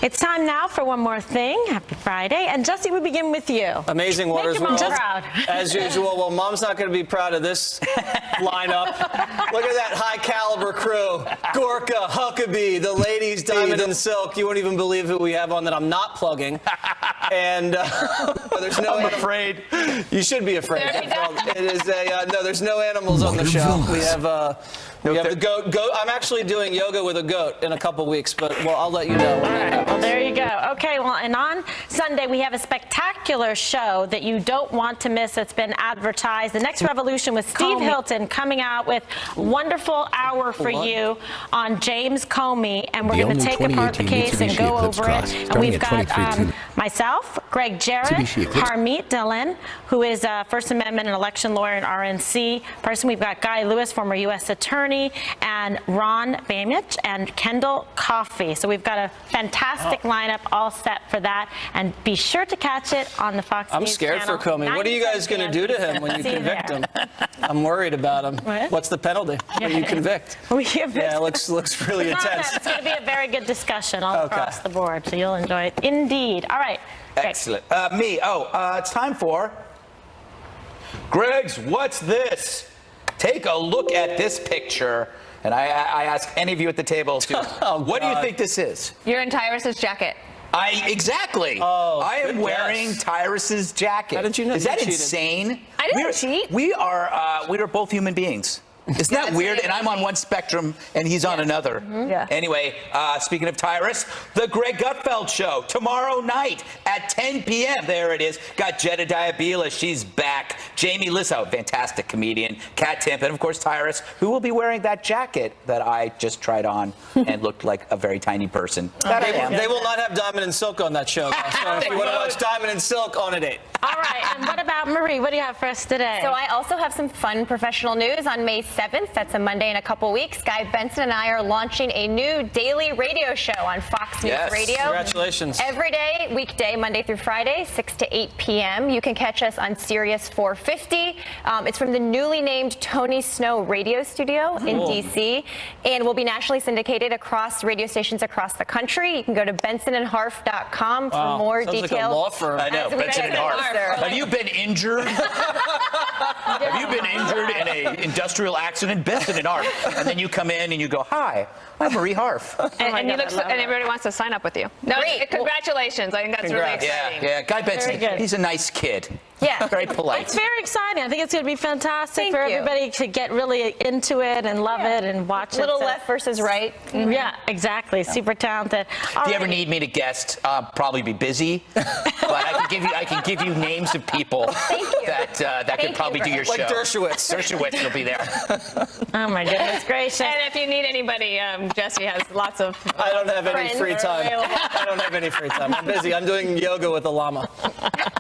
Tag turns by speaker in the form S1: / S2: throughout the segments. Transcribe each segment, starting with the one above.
S1: It's time now for one more thing. Happy Friday. And Jesse, we begin with you.
S2: Amazing Waters
S1: Make your
S2: World.
S1: mom proud.
S2: As usual. Well, Mom's not going to be proud of this lineup. Look at that high caliber crew. Gorka, Huckabee, the ladies, Diamond and Silk. You won't even believe who we have on that I'm not plugging. And there's no.
S3: I'm afraid.
S2: You should be afraid. It is a no. There's no animals on the show. We have the goat. I'm actually doing yoga with a goat in a couple weeks, but well, I'll let you know.
S1: All right. Well, there you go. Okay. Well, and on Sunday we have a spectacular show that you don't want to miss. It's been advertised. The Next Revolution with Steve Hilton coming out with a wonderful hour for you on James Comey, and we're going to take apart the case and go over it. And we've got myself, Greg Jarrett, Harmeet Dillon, who is a First Amendment and election lawyer and RNC person. We've got Guy Lewis, former U.S. attorney, and Ron Bamich and Kendall Coffey. So we've got a fantastic lineup all set for that. And be sure to catch it on the Fox News
S2: I'm scared
S1: channel.
S2: for Comey. What are you guys going to do to him when you convict him? I'm worried about him.
S1: What?
S2: What's the penalty when you convict? Yeah, it looks really intense.
S1: It's going to be a very good discussion all across the board, so you'll enjoy it. Indeed. All right.
S3: Excellent. It's time for Greg's What's This? Take a look at this picture. And I ask any of you at the table, too, what do you think this is?
S4: You're in Tyrus's jacket.
S3: Exactly.
S2: Oh,
S3: I am wearing Tyrus's jacket.
S2: How did you know?
S3: Is that insane?
S4: I didn't cheat.
S3: We are both human beings. Isn't that weird? And I'm on one spectrum, and he's on another.
S4: Yeah.
S3: Anyway, speaking of Tyrus, the Greg Gutfeld Show tomorrow night at 10 p.m. There it is. Got Jedediah Bila. She's back. Jamie Lissow, fantastic comedian. Kat Timp, and of course Tyrus, who will be wearing that jacket that I just tried on and looked like a very tiny person.
S2: They will not have Diamond and Silk on that show, guys. So if you want to watch Diamond and Silk, on a date.
S1: All right. And what about Marie? What do you have for us today?
S4: So I also have some fun professional news on May 7th. That's a Monday in a couple weeks. Guy Benson and I are launching a new daily radio show on Fox News Radio.
S2: Congratulations.
S4: Every day, weekday, Monday through Friday, 6 to 8 p.m. You can catch us on Sirius 450. It's from the newly named Tony Snow Radio Studio in D.C. and will be nationally syndicated across radio stations across the country. You can go to bensonandharf.com for more details.
S2: Like a law firm.
S3: I know, Benson and Harf. Have you been injured? Have you been injured in an industrial accident? Benson and Harf. And then you come in and you go, hi, I'm Marie Harf.
S4: And everybody wants to sign up with you. No, congratulations. I think that's really exciting.
S3: Yeah, Guy Benson, he's a nice kid.
S4: Yeah.
S3: Very polite.
S1: It's very exciting. I think it's going to be fantastic for everybody to get really into it and love it and watch it.
S4: Little left versus right.
S1: Yeah, exactly. Super talented.
S3: If you ever need me to guest, I'll probably be busy. But I can give you names of people that could probably do your show.
S2: Like Dershowitz.
S3: Dershowitz will be there.
S1: Oh my goodness gracious.
S4: And if you need anybody, Jesse has lots of
S2: I don't have any free time. I don't have any free time. I'm busy. I'm doing yoga with a llama.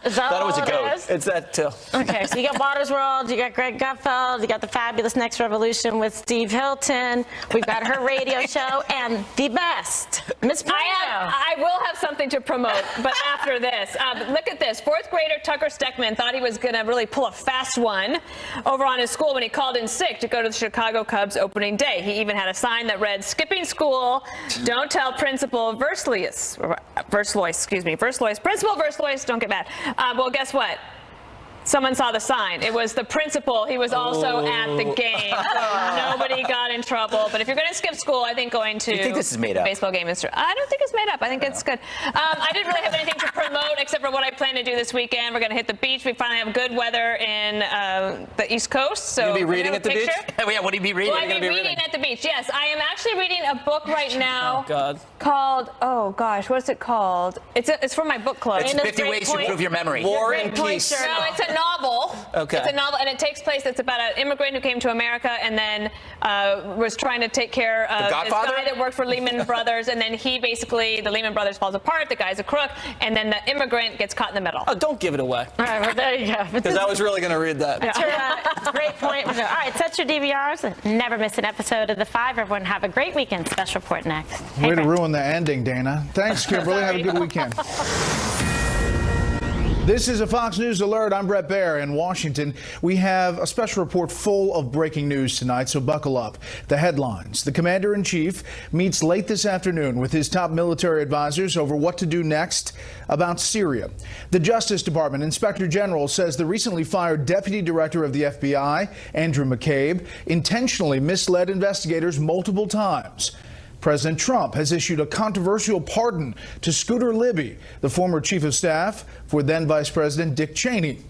S3: Thought it was a goat.
S2: It's that too.
S1: Okay, so you got Waters World, you got Greg Gutfeld, you got the fabulous Next Revolution with Steve Hilton. We've got her radio show and the best, Miss Prado.
S4: I will have something to promote, but after this. Look at this. Fourth grader Tucker Steckman thought he was going to really pull a fast one over on his school when he called in sick to go to the Chicago Cubs opening day. He even had a sign that read, "Skipping school, don't tell Principal Verslois, Principal Verslois, don't get mad." Well, guess what? Someone saw the sign. It was the principal. He was also at the game. So nobody got in trouble. But if you're going to skip school, I think going to
S3: you think this is made up?
S4: Baseball game is true. I don't think it's made up. I think it's good. I didn't really have anything to promote except for what I plan to do this weekend. We're going to hit the beach. We finally have good weather in the East Coast. So
S2: you'll be reading at the beach?
S3: Yeah, what do you be reading?
S4: Well, I'll be reading at the beach, yes. I am actually reading a book right now called, oh gosh, what's it called? It's from my book club.
S3: It's 50 Ways to Improve Your Memory.
S2: War and Peace.
S4: No, it's a novel.
S2: Okay.
S4: It's a novel, and it takes place. It's about an immigrant who came to America and then was trying to take care of this guy that worked for Lehman Brothers, and then the Lehman Brothers falls apart. The guy's a crook, and then the immigrant gets caught in the middle.
S2: Oh, don't give it away.
S1: All right, well, there you go.
S2: Because I was really going to read that.
S1: Great point. All right, set your DVRs. Never miss an episode of The Five. Everyone have a great weekend. Special report next.
S5: Way to ruin the ending, Dana. Thanks, Kimberly. Have a good weekend. This is a Fox News alert. I'm Bret Baier in Washington. We have a special report full of breaking news tonight, so buckle up. The headlines. The commander-in-chief meets late this afternoon with his top military advisors over what to do next about Syria. The Justice Department Inspector General says the recently fired Deputy Director of the FBI, Andrew McCabe, intentionally misled investigators multiple times. President Trump has issued a controversial pardon to Scooter Libby, the former chief of staff for then Vice President Dick Cheney.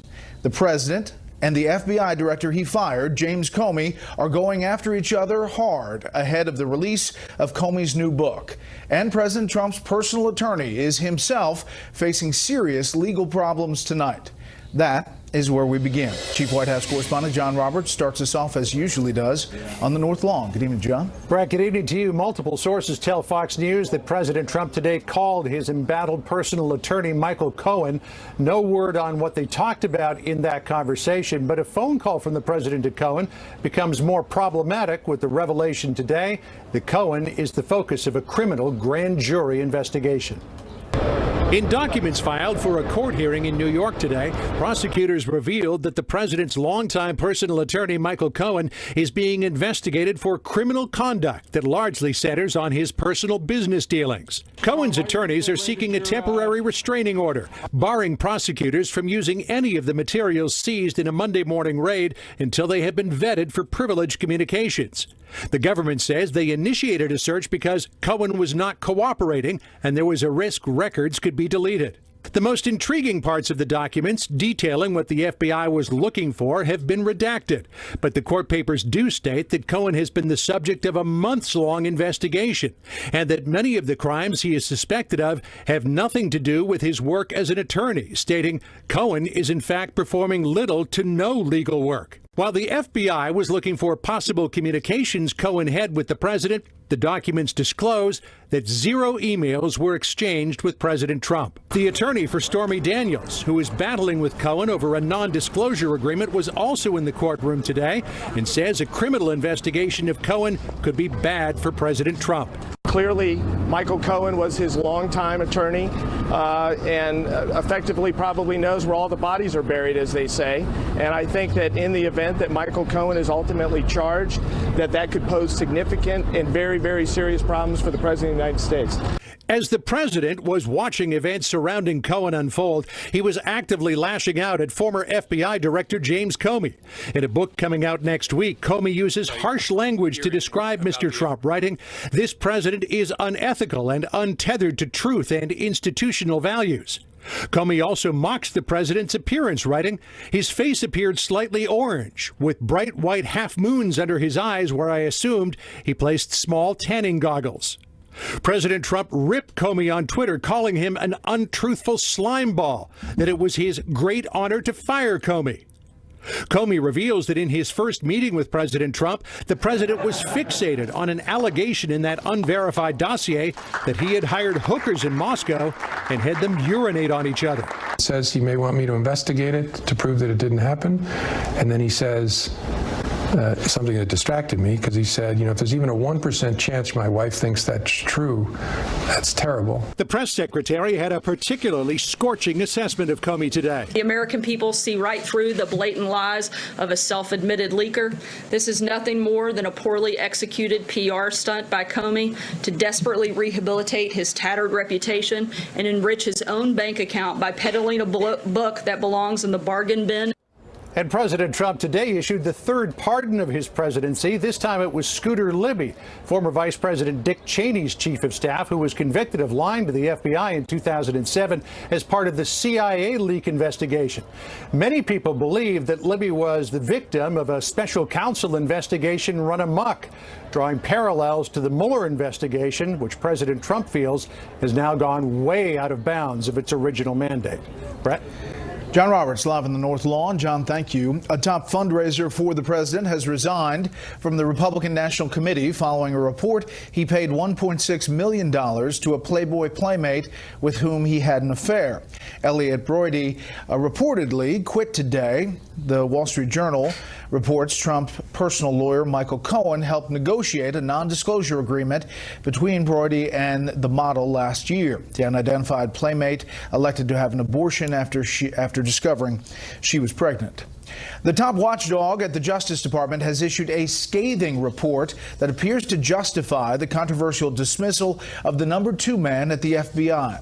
S5: The president and the FBI director he fired, James Comey, are going after each other hard ahead of the release of Comey's new book. And President Trump's personal attorney is himself facing serious legal problems tonight. That is where we begin. Chief White House correspondent John Roberts starts us off as he usually does on the North Lawn. Good evening, John.
S6: Bret, good evening to you. Multiple sources tell Fox News that President Trump today called his embattled personal attorney, Michael Cohen. No word on what they talked about in that conversation, but a phone call from the president to Cohen becomes more problematic with the revelation today that Cohen is the focus of a criminal grand jury investigation. In documents filed for a court hearing in New York today, prosecutors revealed that the president's longtime personal attorney, Michael Cohen, is being investigated for criminal conduct that largely centers on his personal business dealings. Cohen's attorneys are seeking a temporary restraining order, barring prosecutors from using any of the materials seized in a Monday morning raid until they have been vetted for privileged communications. The government says they initiated a search because Cohen was not cooperating and there was a risk records could be deleted. The most intriguing parts of the documents detailing what the FBI was looking for have been redacted, but the court papers do state that Cohen has been the subject of a months-long investigation and that many of the crimes he is suspected of have nothing to do with his work as an attorney, stating Cohen is in fact performing little to no legal work. While the FBI was looking for possible communications Cohen had with the president, the documents disclose that 0 emails were exchanged with President Trump. The attorney for Stormy Daniels, who is battling with Cohen over a non-disclosure agreement, was also in the courtroom today and says a criminal investigation of Cohen could be bad for President Trump.
S7: Clearly, Michael Cohen was his longtime attorney and effectively probably knows where all the bodies are buried, as they say. And I think that in the event that Michael Cohen is ultimately charged, that could pose significant and very, very serious problems for the President of the United States.
S6: As the president was watching events surrounding Cohen unfold, he was actively lashing out at former FBI Director James Comey. In a book coming out next week, Comey uses harsh language to describe Mr. Trump, writing, "This president is unethical and untethered to truth and institutional values." Comey also mocks the president's appearance, writing, "His face appeared slightly orange, with bright white half moons under his eyes where I assumed he placed small tanning goggles." President Trump ripped Comey on Twitter, calling him an untruthful slimeball, that it was his great honor to fire Comey. Comey reveals that in his first meeting with President Trump, the president was fixated on an allegation in that unverified dossier that he had hired hookers in Moscow and had them urinate on each other.
S8: Says he may want me to investigate it to prove that it didn't happen, and then he says something that distracted me, because he said, if there's even a 1% chance my wife thinks that's true, that's terrible.
S6: The press secretary had a particularly scorching assessment of Comey today.
S9: The American people see right through the blatant lies of a self-admitted leaker. This is nothing more than a poorly executed PR stunt by Comey to desperately rehabilitate his tattered reputation and enrich his own bank account by peddling a book that belongs in the bargain bin.
S6: And President Trump today issued the third pardon of his presidency. This time it was Scooter Libby, former Vice President Dick Cheney's chief of staff, who was convicted of lying to the FBI in 2007 as part of the CIA leak investigation. Many people believe that Libby was the victim of a special counsel investigation run amok, drawing parallels to the Mueller investigation, which President Trump feels has now gone way out of bounds of its original mandate. Bret?
S5: John Roberts live in the North Lawn. John, thank you. A top fundraiser for the president has resigned from the Republican National Committee following a report he paid $1.6 million to a Playboy playmate with whom he had an affair. Elliot Broidy reportedly quit today. The Wall Street Journal reports Trump personal lawyer Michael Cohen helped negotiate a non-disclosure agreement between Broidy and the model last year. The unidentified playmate elected to have an abortion after discovering she was pregnant. The top watchdog at the Justice Department has issued a scathing report that appears to justify the controversial dismissal of the number 2 man at the FBI.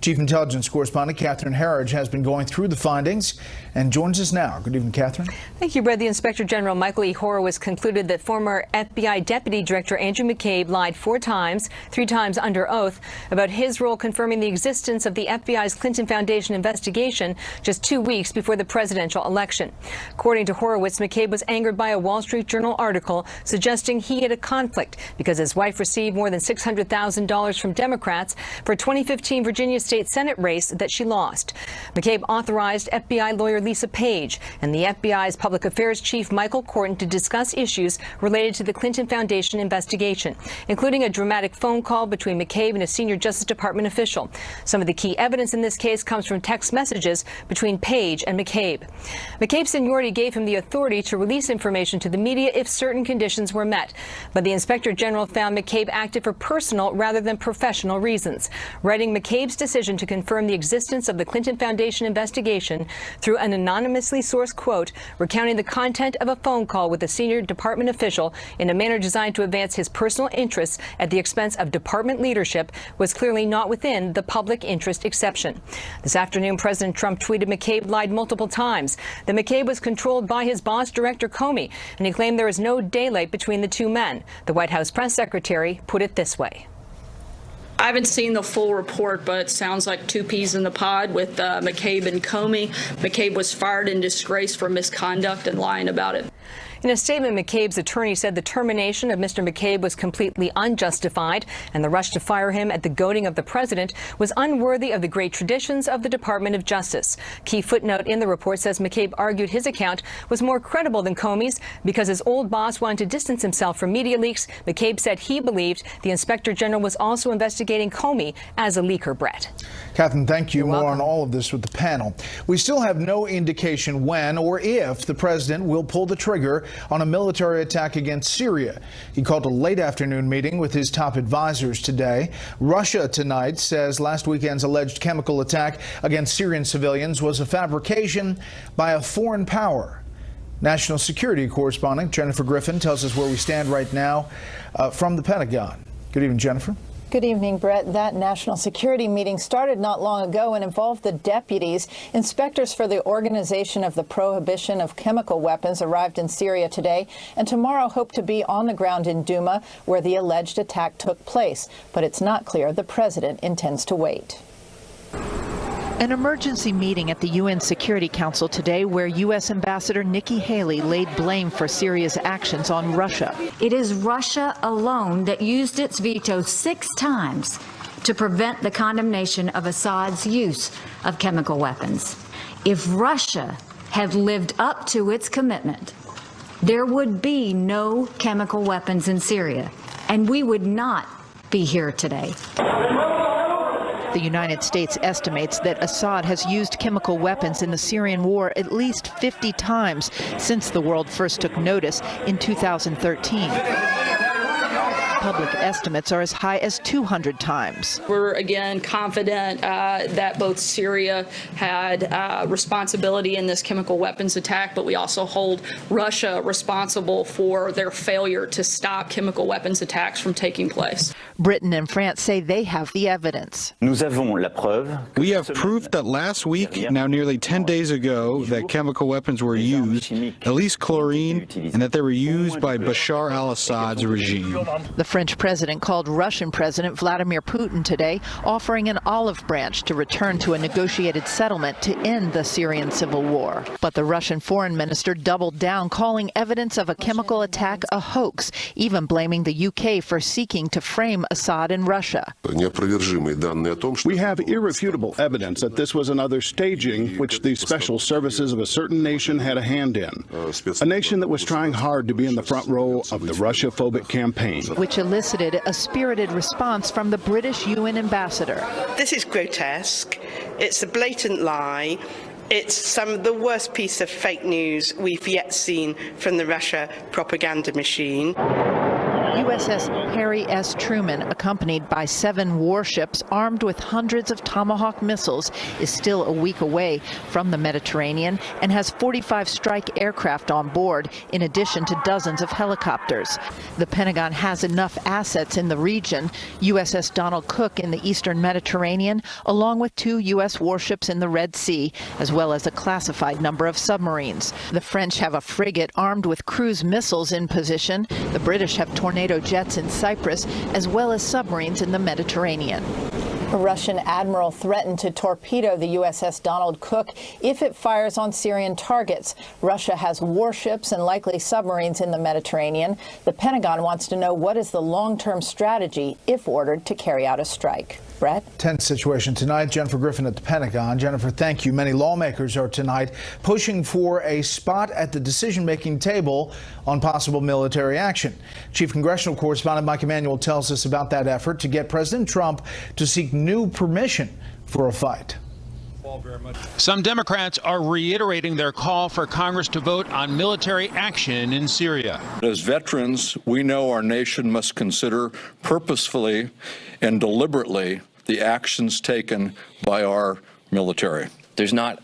S5: Chief Intelligence Correspondent Catherine Herridge has been going through the findings and joins us now. Good evening, Catherine.
S10: Thank you, Brett. The Inspector General Michael E. Horowitz concluded that former FBI Deputy Director Andrew McCabe lied 4 times, 3 times under oath, about his role confirming the existence of the FBI's Clinton Foundation investigation just 2 weeks before the presidential election. According to Horowitz, McCabe was angered by a Wall Street Journal article suggesting he had a conflict because his wife received more than $600,000 from Democrats for a 2015 Virginia State Senate race that she lost. McCabe authorized FBI lawyer Lisa Page and the FBI's Public Affairs Chief Michael Corton to discuss issues related to the Clinton Foundation investigation, including a dramatic phone call between McCabe and a senior Justice Department official. Some of the key evidence in this case comes from text messages between Page and McCabe. McCabe's seniority gave him the authority to release information to the media if certain conditions were met, but the Inspector General found McCabe acted for personal rather than professional reasons, writing McCabe's decision to confirm the existence of the Clinton Foundation investigation through an anonymously sourced quote recounting the content of a phone call with a senior department official in a manner designed to advance his personal interests at the expense of department leadership was clearly not within the public interest exception. This afternoon, President Trump tweeted McCabe lied multiple times, that McCabe was controlled by his boss, Director Comey, and he claimed there is no daylight between the 2 men. The White House press secretary put it this way.
S9: I haven't seen the full report, but it sounds like 2 peas in the pod with McCabe and Comey. McCabe was fired in disgrace for misconduct and lying about it.
S10: In a statement, McCabe's attorney said the termination of Mr. McCabe was completely unjustified, and the rush to fire him at the goading of the president was unworthy of the great traditions of the Department of Justice. Key footnote in the report says McCabe argued his account was more credible than Comey's because his old boss wanted to distance himself from media leaks. McCabe said he believed the Inspector General was also investigating Comey as a leaker, Brett.
S5: Catherine, thank you. More on all of this with the panel. We still have no indication when or if the president will pull the trigger on a military attack against Syria. He called a late afternoon meeting with his top advisors today. Russia tonight says last weekend's alleged chemical attack against Syrian civilians was a fabrication by a foreign power. National security correspondent Jennifer Griffin tells us where we stand right now from the Pentagon. Good evening, Jennifer.
S11: Good evening, Brett. That national security meeting started not long ago and involved the deputies. Inspectors for the Organization of the Prohibition of Chemical Weapons arrived in Syria today and tomorrow hope to be on the ground in Douma, where the alleged attack took place. But it's not clear the president intends to wait.
S12: An emergency meeting at the UN Security Council today where U.S. Ambassador Nikki Haley laid blame for Syria's actions on Russia.
S13: It is Russia alone that used its veto 6 times to prevent the condemnation of Assad's use of chemical weapons. If Russia had lived up to its commitment, there would be no chemical weapons in Syria, and we would not be here today.
S12: The United States estimates that Assad has used chemical weapons in the Syrian war at least 50 times since the world first took notice in 2013. Public estimates are as high as 200 times.
S9: We're again confident that both Syria had responsibility in this chemical weapons attack, but we also hold Russia responsible for their failure to stop chemical weapons attacks from taking place.
S12: Britain and France say they have the evidence.
S14: We have proof that last week, now nearly 10 days ago, that chemical weapons were used, at least chlorine, and that they were used by Bashar al-Assad's regime.
S12: The French president called Russian President Vladimir Putin today, offering an olive branch to return to a negotiated settlement to end the Syrian civil war. But the Russian foreign minister doubled down, calling evidence of a chemical attack a hoax, even blaming the UK for seeking to frame Assad and Russia.
S15: We have irrefutable evidence that this was another staging which the special services of a certain nation had a hand in. A nation that was trying hard to be in the front row of the Russia-phobic campaign.
S12: Which elicited a spirited response from the British UN ambassador.
S16: This is grotesque. It's a blatant lie. It's some of the worst piece of fake news we've yet seen from the Russia propaganda machine.
S12: USS Harry S. Truman, accompanied by 7 warships armed with hundreds of Tomahawk missiles, is still a week away from the Mediterranean and has 45 strike aircraft on board, in addition to dozens of helicopters. The Pentagon has enough assets in the region, USS Donald Cook in the eastern Mediterranean, along with 2 U.S. warships in the Red Sea, as well as a classified number of submarines. The French have a frigate armed with cruise missiles in position. The British have tornado jets in Cyprus, as well as submarines in the Mediterranean.
S11: A Russian admiral threatened to torpedo the USS Donald Cook if it fires on Syrian targets. Russia has warships and likely submarines in the Mediterranean. The Pentagon wants to know what is the long-term strategy if ordered to carry out a strike. Bret?
S5: Tense situation tonight. Jennifer Griffin at the Pentagon. Jennifer, thank you. Many lawmakers are tonight pushing for a spot at the decision-making table on possible military action. Chief Congressional Correspondent Mike Emanuel tells us about that effort to get President Trump to seek new permission for a fight.
S17: Some Democrats are reiterating their call for Congress to vote on military action in Syria.
S18: As veterans, we know our nation must consider purposefully and deliberately the actions taken by our military.
S19: There's not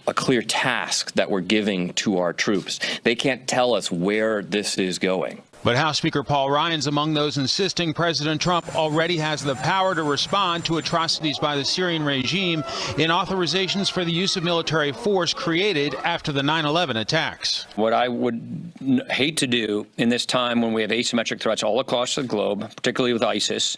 S19: a clear task that we're giving to our troops. They can't tell us where this is going.
S17: But House Speaker Paul Ryan's among those insisting President Trump already has the power to respond to atrocities by the Syrian regime in authorizations for the use of military force created after the 9/11 attacks.
S19: What I would hate to do in this time when we have asymmetric threats all across the globe, particularly with ISIS,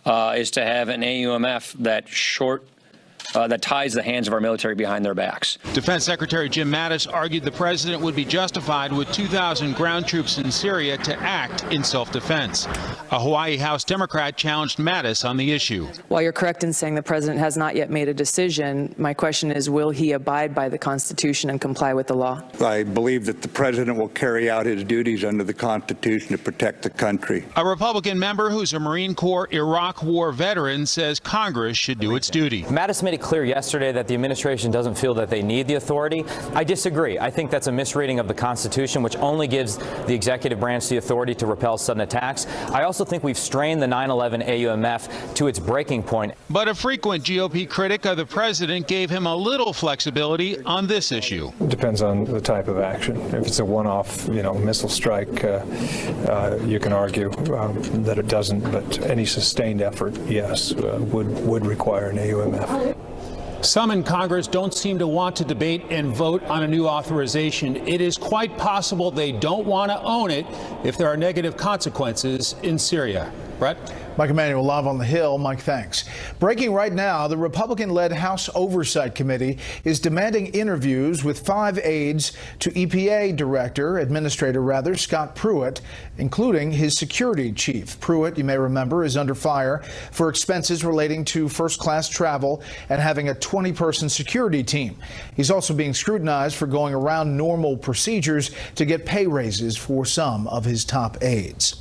S19: is to have an AUMF that ties the hands of our military behind their backs.
S17: Defense Secretary Jim Mattis argued the president would be justified with 2,000 ground troops in Syria to act in self-defense. A Hawaii House Democrat challenged Mattis on the issue.
S20: While you're correct in saying the president has not yet made a decision, my question is, will he abide by the Constitution and comply with the law?
S21: I believe that the president will carry out his duties under the Constitution to protect the country.
S17: A Republican member who's a Marine Corps Iraq War veteran says Congress should do its duty.
S22: Mattis made it clear yesterday that the administration doesn't feel that they need the authority. I disagree. I think that's a misreading of the Constitution, which only gives the executive branch the authority to repel sudden attacks. I also think we've strained the 9/11 AUMF to its breaking point.
S17: But a frequent GOP critic of the president gave him a little flexibility on this issue.
S8: It depends on the type of action. If it's a one-off, missile strike, you can argue that it doesn't. But any sustained effort, yes, would require an AUMF.
S17: Some in Congress don't seem to want to debate and vote on a new authorization. It is quite possible they don't want to own it if there are negative consequences in Syria. Bret?
S5: Mike Emanuel live on the Hill. Mike, thanks. Breaking right now, the Republican-led House Oversight Committee is demanding interviews with 5 aides to EPA Administrator Scott Pruitt, including his security chief. Pruitt, you may remember, is under fire for expenses relating to first-class travel and having a 20-person security team. He's also being scrutinized for going around normal procedures to get pay raises for some of his top aides.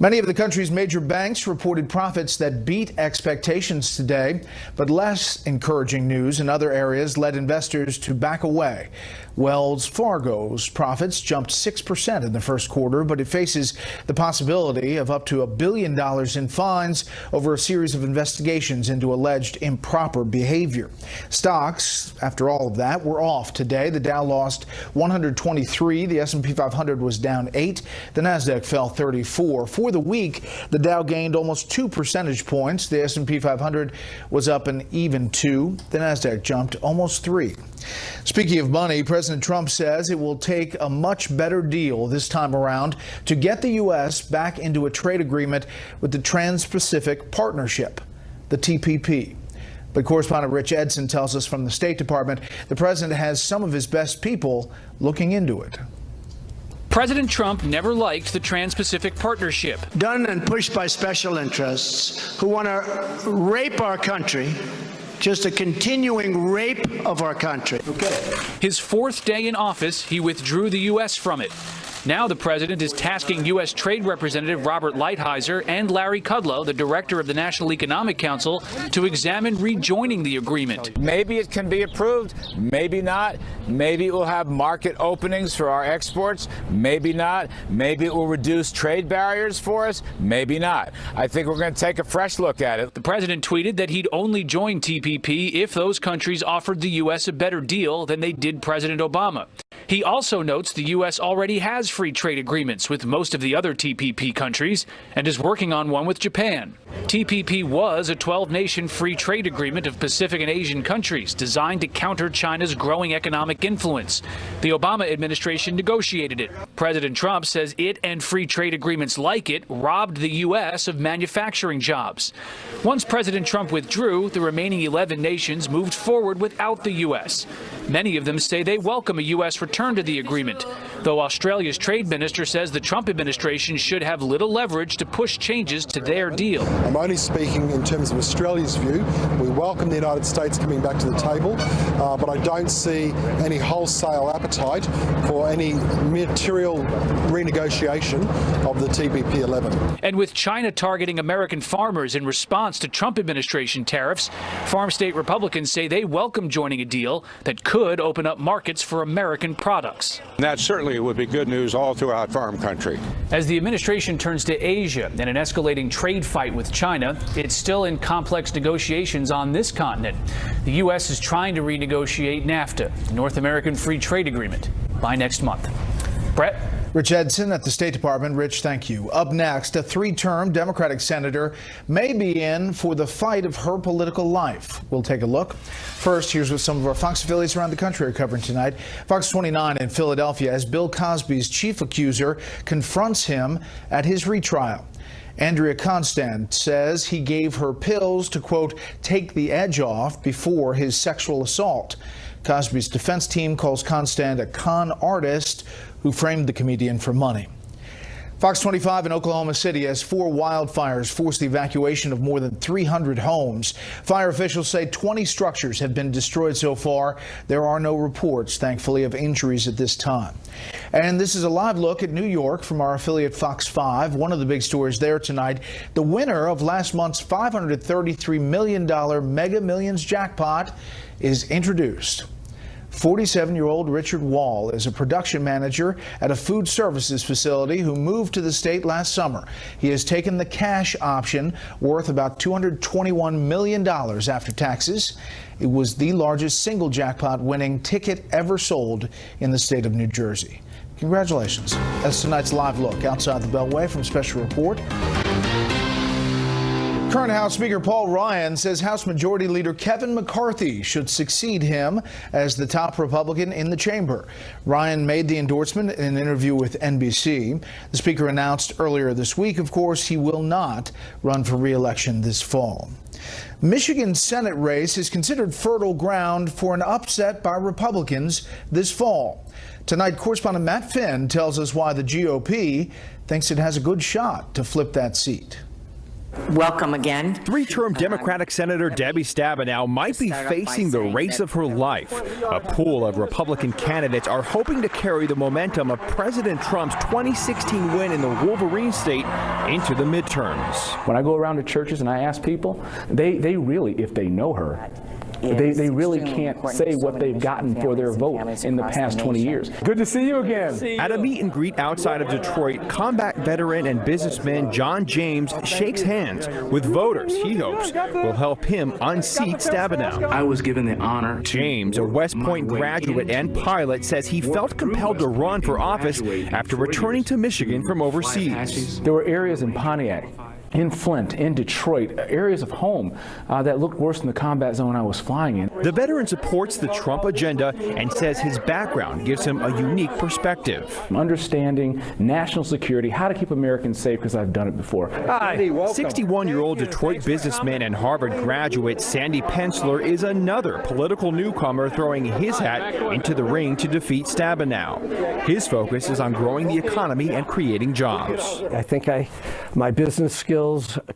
S5: Many of the country's major banks reported profits that beat expectations today, but less encouraging news in other areas led investors to back away. Wells Fargo's profits jumped 6% in the first quarter, but it faces the possibility of up to $1 billion in fines over a series of investigations into alleged improper behavior. Stocks, after all of that, were off today. The Dow lost 123, the S&P 500 was down 8, the Nasdaq fell 34. For the week, the Dow gained almost 2 percentage points. The S&P 500 was up an even 2. The Nasdaq jumped almost 3. Speaking of money, President Trump says it will take a much better deal this time around to get the U.S. back into a trade agreement with the Trans-Pacific Partnership, the TPP. But correspondent Rich Edson tells us from the State Department the president has some of his best people looking into it.
S3: President Trump never liked the Trans-Pacific Partnership.
S4: Done and pushed by special interests who want to rape our country, just a continuing rape of our country. Okay.
S3: His fourth day in office, he withdrew the U.S. from it. Now the president is tasking U.S. Trade Representative Robert Lighthizer and Larry Kudlow, the director of the National Economic Council, to examine rejoining the agreement.
S23: Maybe it can be approved, maybe not. Maybe it will have market openings for our exports, maybe not. Maybe it will reduce trade barriers for us, maybe not. I think we're going to take a fresh look at it.
S3: The president tweeted that he'd only join TPP if those countries offered the U.S. a better deal than they did President Obama. He also notes the U.S. already has free trade agreements with most of the other TPP countries and is working on one with Japan. TPP was a 12-nation free trade agreement of Pacific and Asian countries designed to counter China's growing economic influence. The Obama administration negotiated it. President Trump says it and free trade agreements like it robbed the U.S. of manufacturing jobs. Once President Trump withdrew, the remaining 11 nations moved forward without the U.S. Many of them say they welcome a U.S. return to the agreement, though Australia's trade minister says the Trump administration should have little leverage to push changes to their deal.
S24: I'm only speaking in terms of Australia's view. We welcome the United States coming back to the table, but I don't see any wholesale appetite for any material renegotiation of the TPP 11.
S3: And with China targeting American farmers in response to Trump administration tariffs, farm state Republicans say they welcome joining a deal that could open up markets for American products.
S25: That certainly would be good news all throughout farm country.
S3: As the administration turns to Asia and an escalating trade fight with China, it's still in complex negotiations on this continent. The U.S. is trying to renegotiate NAFTA, the North American Free Trade Agreement, by next month. Bret?
S5: Rich Edson at the State Department. Rich, thank you. Up next, a 3-term Democratic senator may be in for the fight of her political life. We'll take a look. First, here's what some of our Fox affiliates around the country are covering tonight. Fox 29 in Philadelphia, as Bill Cosby's chief accuser confronts him at his retrial. Andrea Constand says he gave her pills to, quote, take the edge off before his sexual assault. Cosby's defense team calls Constand a con artist who framed the comedian for money. Fox 25 in Oklahoma City as 4 wildfires forced the evacuation of more than 300 homes. Fire officials say 20 structures have been destroyed so far. There are no reports, thankfully, of injuries at this time. And this is a live look at New York from our affiliate Fox 5. One of the big stories there tonight, the winner of last month's $533 million Mega Millions jackpot is introduced. 47-year-old Richard Wall is a production manager at a food services facility who moved to the state last summer. He has taken the cash option worth about $221 million after taxes. It was the largest single jackpot winning ticket ever sold in the state of New Jersey. Congratulations. That's tonight's live look outside the Beltway from Special Report. Current House Speaker Paul Ryan says House Majority Leader Kevin McCarthy should succeed him as the top Republican in the chamber. Ryan made the endorsement in an interview with NBC. The Speaker announced earlier this week, of course, he will not run for re-election this fall. Michigan's Senate race is considered fertile ground for an upset by Republicans this fall. Tonight, correspondent Matt Finn tells us why the GOP thinks it has a good shot to flip that seat.
S26: Welcome again.
S27: 3-term Democratic Senator Debbie Stabenow might be facing the race of her life. A pool of Republican candidates are hoping to carry the momentum of President Trump's 2016 win in the Wolverine state into the midterms.
S28: When I go around to churches and I ask people, they really, if they know her,
S1: They really can't say what they've gotten for their vote in the past 20 years. Good to see you again.
S27: At a meet and greet outside of Detroit, combat veteran and businessman John James shakes hands with voters he hopes will help him unseat Stabenow.
S1: I was given the honor.
S27: James, a West Point graduate and pilot, says he felt compelled to run for office after returning to Michigan from overseas.
S1: There were areas in Pontiac, in Flint, in Detroit, areas of home that looked worse than the combat zone I was flying in.
S27: The veteran supports the Trump agenda and says his background gives him a unique perspective.
S1: Understanding national security, how to keep Americans safe, because I've done it before.
S27: Hi. 61-year-old Detroit businessman and Harvard graduate Sandy Pensler is another political newcomer throwing his hat into the ring to defeat Stabenow. His focus is on growing the economy and creating jobs.
S2: I think my business skills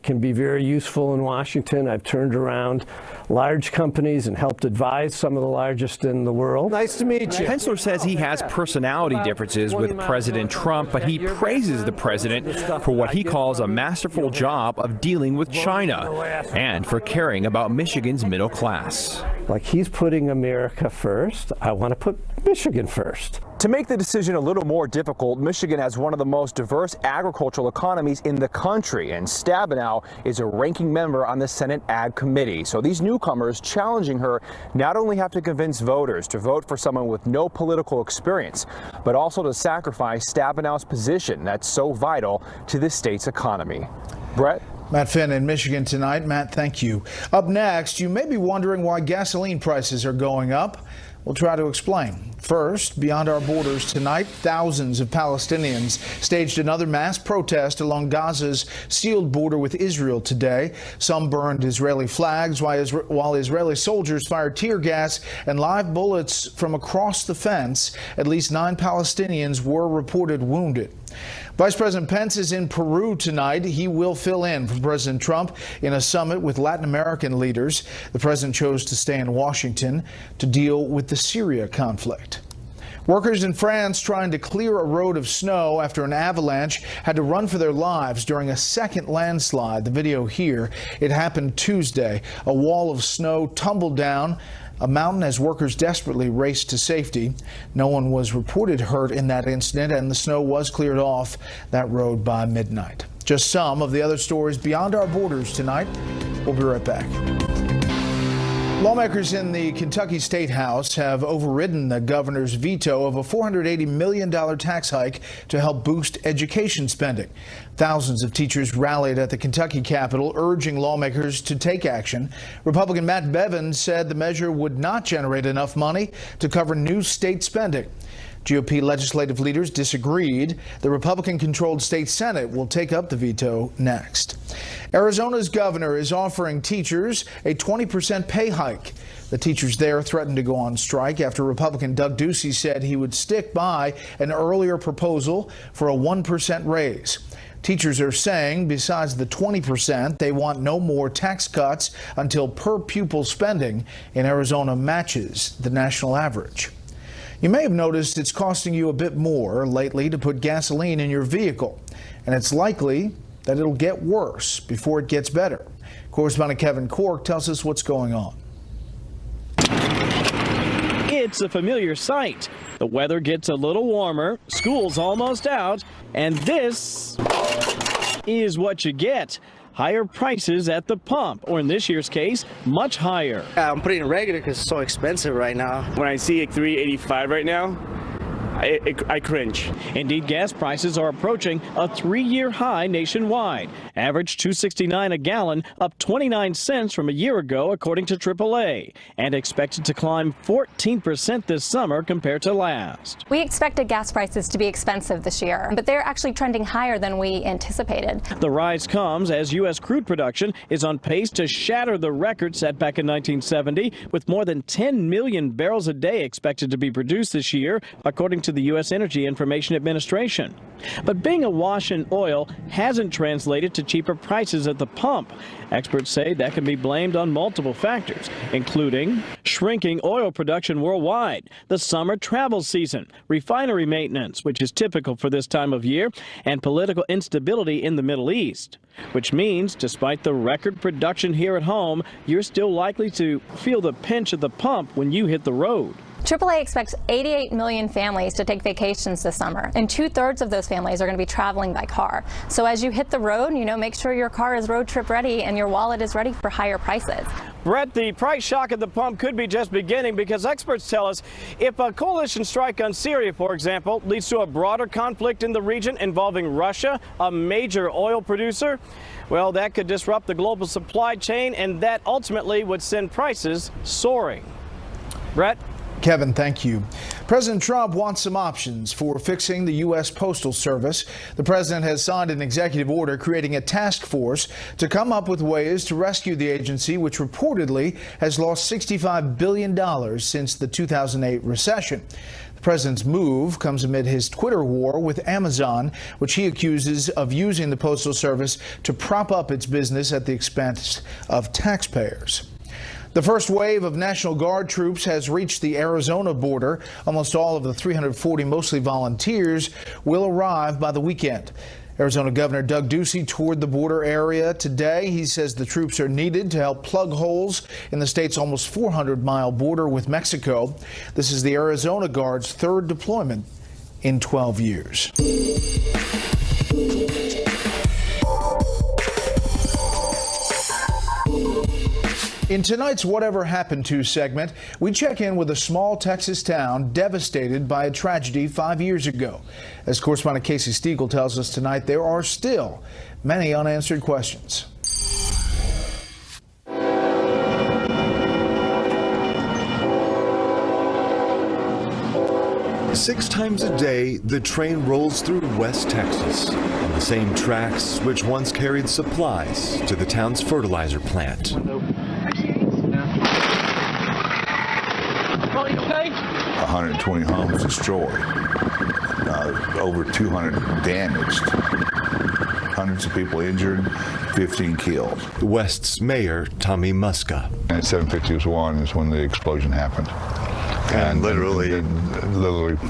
S2: can be very useful in Washington. I've turned around large companies and helped advise some of the largest in the world. Nice to meet you.
S27: Pensler says he has personality differences with President Trump, but he praises the president for what he calls a masterful job of dealing with China and for caring about Michigan's middle class.
S2: Like, he's putting America first. I want to put Michigan first.
S27: To make the decision a little more difficult, Michigan has one of the most diverse agricultural economies in the country, and Stabenow is a ranking member on the Senate Ag Committee. So these newcomers challenging her not only have to convince voters to vote for someone with no political experience, but also to sacrifice Stabenow's position that's so vital to this state's economy. Bret? Matt Finn in Michigan tonight. Matt, thank you. Up next, you may be wondering why gasoline prices are going up. We'll try to explain. First, beyond our borders tonight, thousands of Palestinians staged another mass protest along Gaza's sealed border with Israel today. Some burned Israeli flags while Israeli soldiers fired tear gas and live bullets from across the fence. At least 9 Palestinians were reported wounded. Vice President Pence is in Peru tonight. He will fill in for President Trump in a summit with Latin American leaders. The president chose to stay in Washington to deal with the Syria conflict. Workers in France trying to clear a road of snow after an avalanche had to run for their lives during a second landslide. The video here, it happened Tuesday. A wall of snow tumbled down a mountain as workers desperately raced to safety. No one was reported hurt in that incident, and the snow was cleared off that road by midnight. Just some of the other stories beyond our borders tonight. We'll be right back. Lawmakers in the Kentucky State House have overridden the governor's veto of a $480 million tax hike to help boost education spending. Thousands of teachers rallied at the Kentucky Capitol, urging lawmakers to take action. Republican Matt Bevin said the measure would not generate enough money to cover new state spending. GOP legislative leaders disagreed. The Republican-controlled state Senate will take up the veto next. Arizona's governor is offering teachers a 20% pay hike. The teachers there threatened to go on strike after Republican Doug Ducey said he would stick by an earlier proposal for a 1% raise. Teachers are saying besides the 20%, they want no more tax cuts until per-pupil spending in Arizona matches the national average. You may have noticed it's costing you a bit more lately to put gasoline in your vehicle, and it's likely that it'll get worse before it gets better. Correspondent Kevin Cork tells us what's going on.
S6: It's a familiar sight. The weather gets a little warmer, school's almost out, and this is what you get. Higher prices at the pump, or in this year's case, much higher.
S7: I'm putting it regular because it's so expensive right now.
S6: When I see like $3.85 right now, I cringe. Indeed, gas prices are approaching a 3-year high nationwide. Average $2.69 a gallon, up 29 cents from a year ago, according to AAA, and expected to climb 14% this summer compared to last.
S9: We expected gas prices to be expensive this year, but they're actually trending higher than we anticipated.
S6: The rise comes as U.S. crude production is on pace to shatter the record set back in 1970, with more than 10 million barrels a day expected to be produced this year, according to to the U.S. Energy Information Administration. But being awash in oil hasn't translated to cheaper prices at the pump. Experts say that can be blamed on multiple factors, including shrinking oil production worldwide, the summer travel season, refinery maintenance, which is typical for this time of year, and political instability in the Middle East. Which means, despite the record production here at home, you're still likely to feel the pinch at the pump when you hit the road.
S9: AAA expects 88 million families to take vacations this summer, and 2/3 of those families are going to be traveling by car. So as you hit the road, make sure your car is road trip ready and your wallet is ready for higher prices.
S6: Bret, the price shock at the pump could be just beginning because experts tell us if a coalition strike on Syria, for example, leads to a broader conflict in the region involving Russia, a major oil producer, well, that could disrupt the global supply chain, and that ultimately would send prices soaring. Bret?
S5: Kevin, thank you. President Trump wants some options for fixing the U.S. Postal Service. The president has signed an executive order creating a task force to come up with ways to rescue the agency, which reportedly has lost $65 billion since the 2008 recession. The president's move comes amid his Twitter war with Amazon, which he accuses of using the Postal Service to prop up its business at the expense of taxpayers. The first wave of National Guard troops has reached the Arizona border. Almost all of the 340, mostly volunteers, will arrive by the weekend. Arizona Governor Doug Ducey toured the border area today. He says the troops are needed to help plug holes in the state's almost 400-mile border with Mexico. This is the Arizona Guard's third deployment in 12 years. In tonight's Whatever Happened To segment, we check in with a small Texas town devastated by a tragedy 5 years ago. As correspondent Casey Stiegel tells us tonight, there are still many unanswered questions.
S10: Six times a day, the train rolls through West Texas on the same tracks which once carried supplies to the town's fertilizer plant.
S11: 120 homes destroyed, over 200 damaged, hundreds of people injured, 15 killed.
S10: West's mayor, Tommy Muska.
S11: At 7:51 is when the explosion happened. And literally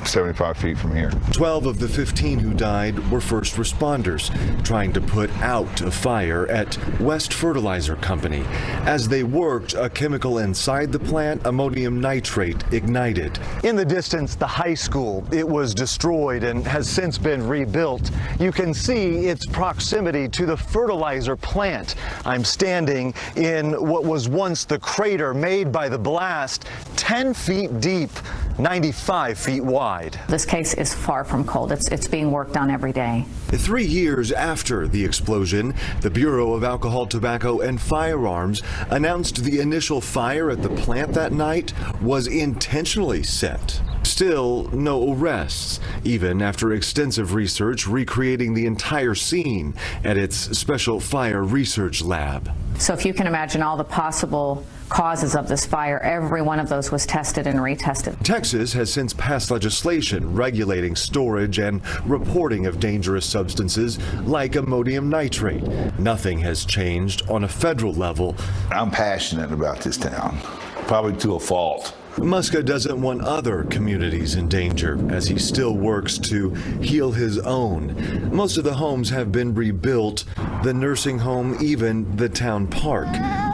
S11: 75 feet from here.
S10: 12 of the 15 who died were first responders trying to put out a fire at West Fertilizer Company. As they worked, a chemical inside the plant, ammonium nitrate, ignited.
S12: In the distance, the high school. It was destroyed and has since been rebuilt. You can see its proximity to the fertilizer plant. I'm standing in what was once the crater made by the blast, 10 feet deep, 95 feet wide.
S26: This case is far from cold. It's being worked on every day.
S10: 3 years after the explosion, the Bureau of Alcohol, Tobacco, and Firearms announced the initial fire at the plant that night was intentionally set. Still, no arrests, even after extensive research recreating the entire scene at its Special Fire Research Lab.
S26: So if you can imagine all the possible causes of this fire, every one of those was tested and retested.
S10: Texas has since passed legislation regulating storage and reporting of dangerous substances like ammonium nitrate. Nothing has changed on a federal level.
S11: I'm passionate about this town, probably to a fault.
S10: Muska doesn't want other communities in danger as he still works to heal his own. Most of the homes have been rebuilt, the nursing home, even the town park.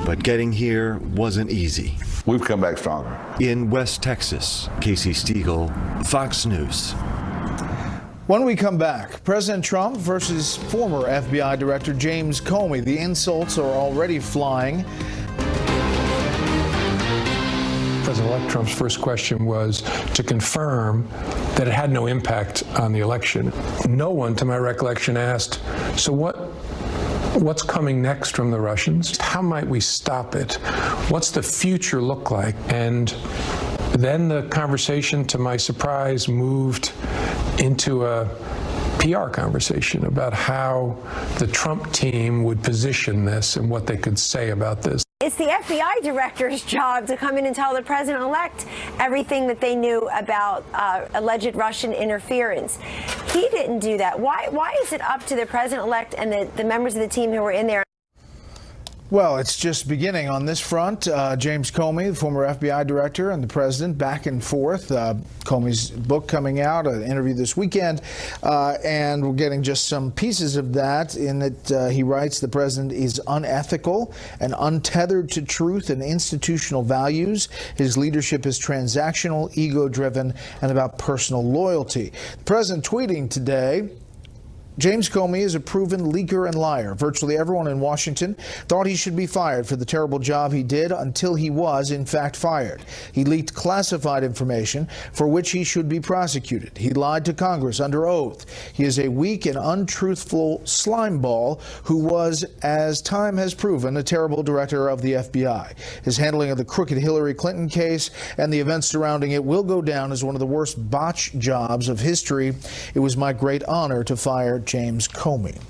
S10: But getting here wasn't easy.
S11: We've come back stronger.
S10: In West Texas, Casey Stiegel, Fox News.
S5: When we come back, President Trump versus former FBI Director James Comey. The insults are already flying.
S8: President-elect Trump's first question was to confirm that it had no impact on the election. No one, to my recollection, asked, so what's coming next from the Russians? How might we stop it? What's the future look like? And then the conversation, to my surprise, moved into a PR conversation about how the Trump team would position this and what they could say about this.
S13: it's the FBI director's job to come in and tell the president-elect everything that they knew about alleged Russian interference. He didn't do that. Why is it up to the president-elect and the members of the team who were in there?
S5: Well, it's just beginning on this front. James Comey, the former FBI director, and the president back and forth. Comey's book coming out, an interview this weekend, and we're getting just some pieces of that in that he writes the president is unethical and untethered to truth and institutional values. His leadership is transactional, ego-driven, and about personal loyalty. The president tweeting today, James Comey is a proven leaker and liar. Virtually everyone in Washington thought he should be fired for the terrible job he did until he was, in fact, fired. He leaked classified information for which he should be prosecuted. He lied to Congress under oath. He is a weak and untruthful slimeball who was, as time has proven, a terrible director of the FBI. His handling of the crooked Hillary Clinton case and the events surrounding it will go down as one of the worst botched jobs of history. It was my great honor to fire James Comey.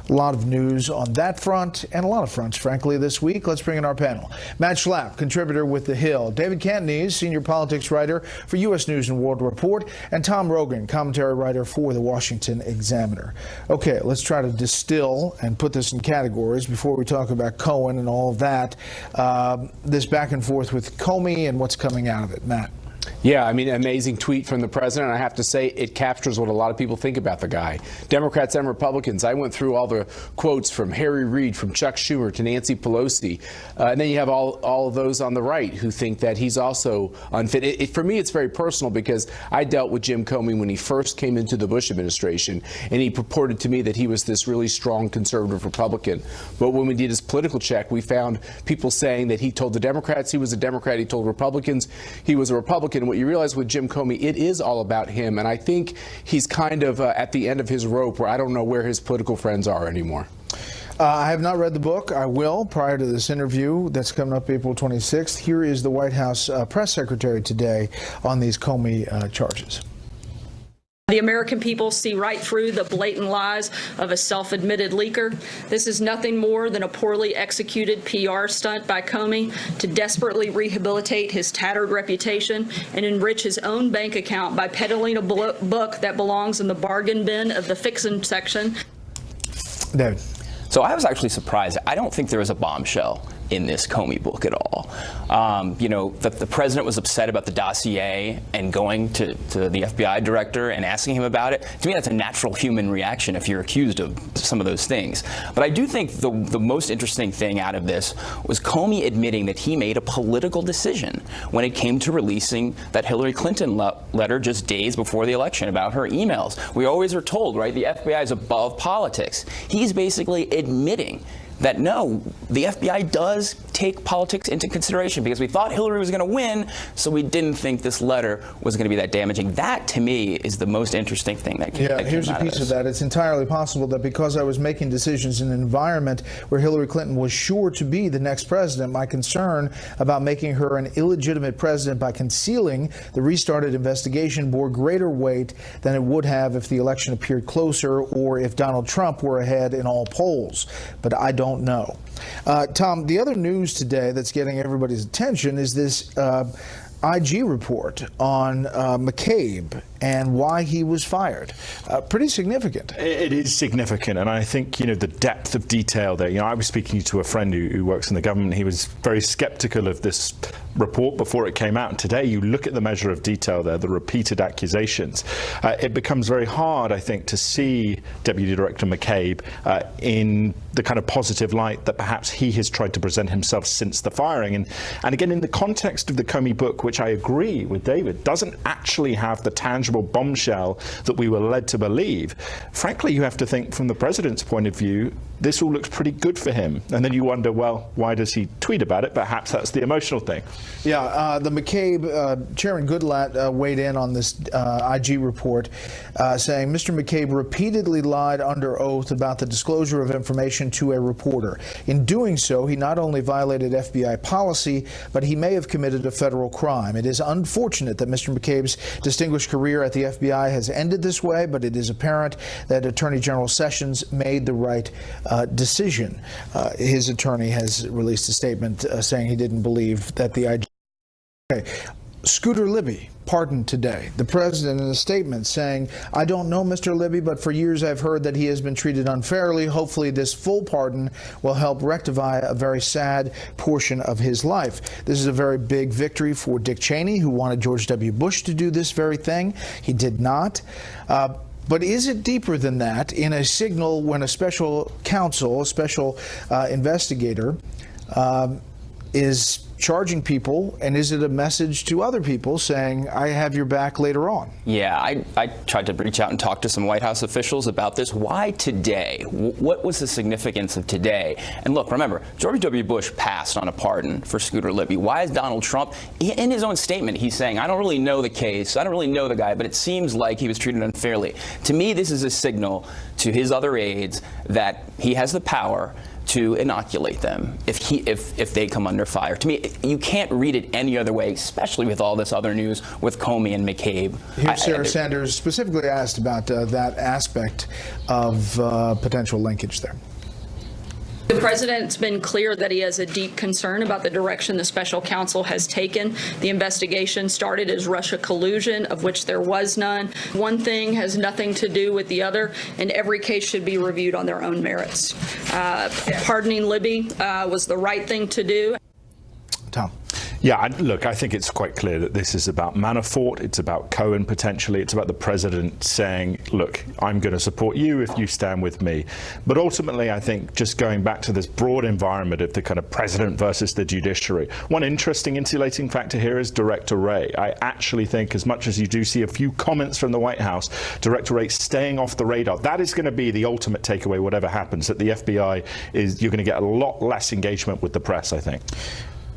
S5: A lot of news on that front and a lot of fronts, frankly, this week. Let's bring in our panel. Matt Schlapp, contributor with The Hill. David Cantonese, senior politics writer for U.S. News and World Report. And Tom Rogan, commentary writer for The Washington Examiner. Okay, let's try to distill and put this in categories before we talk about Cohen and all of that. This back and forth with Comey and what's coming out of it. Matt.
S14: Yeah, I mean, amazing tweet from the president. I have to say it captures what a lot of people think about the guy. Democrats and Republicans. I went through all the quotes from Harry Reid, from Chuck Schumer to Nancy Pelosi. And then you have all of those on the right who think that he's also unfit. For me, it's very personal because I dealt with Jim Comey when he first came into the Bush administration, and he purported to me that he was this really strong conservative Republican. But when we did his political check, we found people saying that he told the Democrats he was a Democrat, he told Republicans he was a Republican. And what you realize with Jim Comey, it is all about him. And I think he's kind of at the end of his rope where I don't know where his political friends are anymore.
S5: I have not read the book. I will prior to this interview that's coming up April 26th. Here is the White House press secretary today on these Comey charges.
S15: The American people see right through the blatant lies of a self-admitted leaker. This is nothing more than a poorly executed PR stunt by Comey to desperately rehabilitate his tattered reputation and enrich his own bank account by peddling a book that belongs in the bargain bin of the fiction section.
S5: David.
S16: So I was actually surprised. I don't think there was a bombshell in this Comey book at all. You know, the president was upset about the dossier and going to the FBI director and asking him about it. To me, that's a natural human reaction if you're accused of some of those things. But I do think the most interesting thing out of this was Comey admitting that he made a political decision when it came to releasing that Hillary Clinton letter just days before the election about her emails. We always are told, right, the FBI is above politics. He's basically admitting that no, the FBI does take politics into consideration because we thought Hillary was going to win, so we didn't think this letter was going to be that damaging. That, to me, is the most interesting thing that came out of this.
S5: Here's a piece of that. It's entirely possible that because I was making decisions in an environment where Hillary Clinton was sure to be the next president, my concern about making her an illegitimate president by concealing the restarted investigation bore greater weight than it would have if the election appeared closer or if Donald Trump were ahead in all polls. But I don't know. Tom, the other news today that's getting everybody's attention is this IG report on McCabe and why he was fired. Pretty significant.
S18: It is significant, and I think, you know, the depth of detail there. You know, I was speaking to a friend who works in the government. He was very skeptical of this report before it came out, and today you look at the measure of detail there, the repeated accusations. It becomes very hard, I think, to see Deputy Director McCabe in the kind of positive light that perhaps he has tried to present himself since the firing. And again, in the context of the Comey book, which I agree with David, doesn't actually have the tangible bombshell that we were led to believe. Frankly, you have to think from the president's point of view, this all looks pretty good for him. And then you wonder, well, why does he tweet about it? Perhaps that's the emotional thing.
S5: Yeah, the McCabe, Chairman Goodlatte weighed in on this IG report, saying Mr. McCabe repeatedly lied under oath about the disclosure of information to a reporter. In doing so, he not only violated FBI policy, but he may have committed a federal crime. It is unfortunate that Mr. McCabe's distinguished career at the FBI has ended this way, but it is apparent that Attorney General Sessions made the right decision. His attorney has released a statement saying he didn't believe that the IG. Okay. Scooter Libby pardoned today. The president in a statement saying, I don't know Mr. Libby, but for years I've heard that he has been treated unfairly. Hopefully this full pardon will help rectify a very sad portion of his life. This is a very big victory for Dick Cheney, who wanted George W. Bush to do this very thing. He did not. But is it deeper than that in a signal when a special counsel, a special investigator, is charging people, and is it a message to other people saying, I have your back later on?
S16: Yeah, I tried to reach out and talk to some White House officials about this. Why today? What was the significance of today? And look, remember, George W. Bush passed on a pardon for Scooter Libby. Why is Donald Trump, in his own statement, he's saying, I don't really know the case, I don't really know the guy, but it seems like he was treated unfairly. To me, this is a signal to his other aides that he has the power to inoculate them if they come under fire. To me, you can't read it any other way, especially with all this other news with Comey and McCabe.
S5: Here's Sarah Sanders specifically asked about that aspect of potential linkage there.
S15: The president's been clear that he has a deep concern about the direction the special counsel has taken. The investigation started as Russia collusion, of which there was none. One thing has nothing to do with the other, and every case should be reviewed on their own merits. Pardoning Libby was the right thing to do.
S5: Tom.
S18: Yeah, look, I think it's quite clear that this is about Manafort, it's about Cohen potentially, it's about the president saying, look, I'm going to support you if you stand with me. But ultimately, I think just going back to this broad environment of the kind of president versus the judiciary, one interesting insulating factor here is Director Wray. I actually think, as much as you do see a few comments from the White House, Director Wray staying off the radar, that is going to be the ultimate takeaway, whatever happens, that the FBI is, you're going to get a lot less engagement with the press, I think.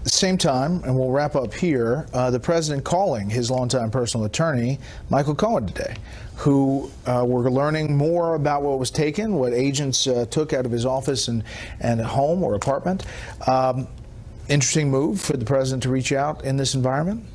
S5: Same time, and we'll wrap up here, the president calling his longtime personal attorney, Michael Cohen, today, who we're learning more about what was taken, what agents took out of his office and home or apartment. Interesting move for the president to reach out in this environment.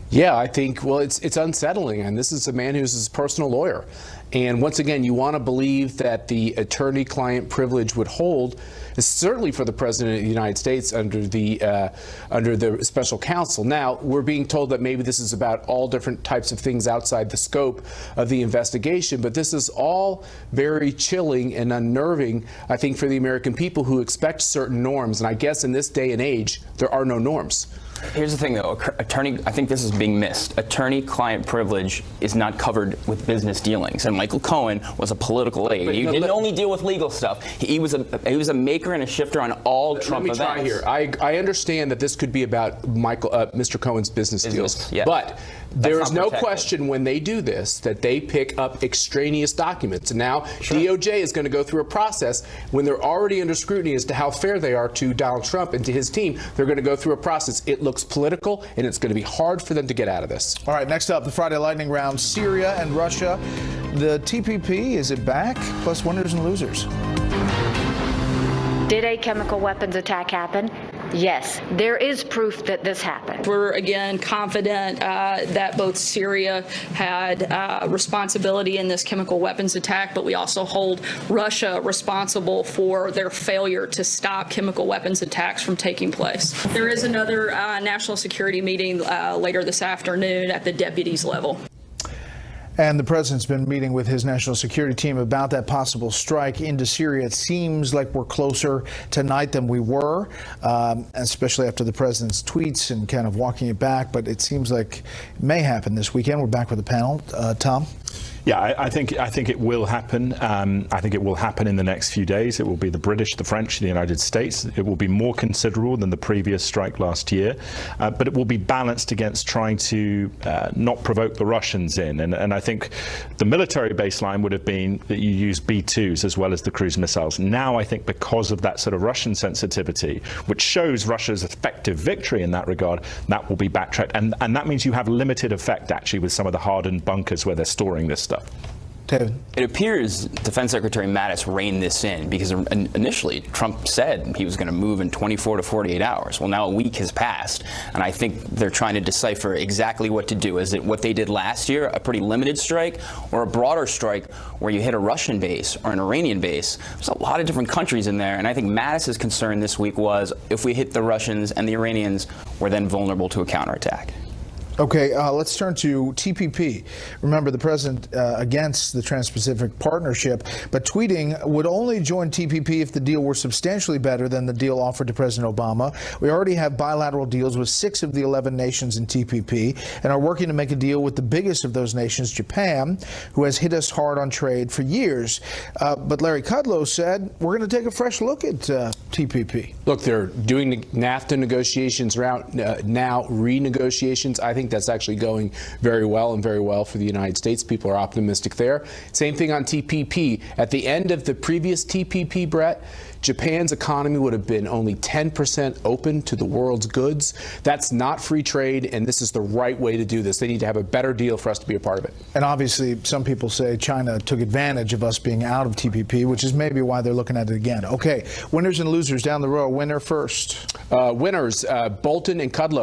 S14: Yeah, I think, well, it's unsettling, and this is a man who's his personal lawyer. And once again, you want to believe that the attorney-client privilege would hold, certainly for the President of the United States under the special counsel. Now, we're being told that maybe this is about all different types of things outside the scope of the investigation, but this is all very chilling and unnerving, I think, for the American people who expect certain norms. And I guess in this day and age, there are no norms.
S16: Here's the thing, though. I think this is being missed. Attorney-client privilege is not covered with business dealings, and Michael Cohen was a political aide. He didn't only deal with legal stuff. He was a maker and a shifter on all Trump events.
S14: Let me try here. I understand that this could be about Mr. Cohen's business deals,
S16: yeah.
S14: But there is no question when they do this that they pick up extraneous documents. And now DOJ is going to go through a process when they're already under scrutiny as to how fair they are to Donald Trump and to his team. They're going to go through a process. It looks political, and it's going to be hard for them to get out of this.
S5: All right, next up, the Friday lightning round, Syria and Russia. The TPP, is it back? Plus winners and losers.
S26: Did a chemical weapons attack happen? Yes, there is proof that this happened.
S15: We're again confident that both Syria had responsibility in this chemical weapons attack, but we also hold Russia responsible for their failure to stop chemical weapons attacks from taking place. There is another national security meeting later this afternoon at the deputies level.
S5: And the president's been meeting with his national security team about that possible strike into Syria. It seems like we're closer tonight than we were, especially after the president's tweets and kind of walking it back. But it seems like it may happen this weekend. We're back with the panel. Tom?
S18: Yeah, I think it will happen. I think it will happen in the next few days. It will be the British, the French, the United States. It will be more considerable than the previous strike last year, but it will be balanced against trying to not provoke the Russians in. And I think the military baseline would have been that you use B-2s as well as the cruise missiles. Now I think because of that sort of Russian sensitivity, which shows Russia's effective victory in that regard, that will be backtracked. And that means you have limited effect actually with some of the hardened bunkers where they're storing this stuff.
S5: David.
S16: It appears Defense Secretary Mattis reined this in because initially Trump said he was going to move in 24 to 48 hours. Well, now a week has passed, and I think they're trying to decipher exactly what to do. Is it what they did last year, a pretty limited strike, or a broader strike where you hit a Russian base or an Iranian base? There's a lot of different countries in there, and I think Mattis's concern this week was if we hit the Russians and the Iranians, we're then vulnerable to a counterattack.
S5: Okay, let's turn to TPP. Remember, the president against the Trans-Pacific Partnership, but tweeting would only join TPP if the deal were substantially better than the deal offered to President Obama. We already have bilateral deals with 6 of the 11 nations in TPP and are working to make a deal with the biggest of those nations, Japan, who has hit us hard on trade for years. But Larry Kudlow said we're going to take a fresh look at TPP.
S14: Look, they're doing the NAFTA negotiations now, renegotiations. I think that's actually going very well and very well for the United States. People are optimistic there. Same thing on TPP. At the end of the previous TPP, Bret, Japan's economy would have been only 10% open to the world's goods. That's not free trade, and this is the right way to do this. They need to have a better deal for us to be a part of it.
S5: And obviously, some people say China took advantage of us being out of TPP, which is maybe why they're looking at it again. Okay, winners and losers down the row. Winner first.
S14: Winners, Bolton and Kudlow.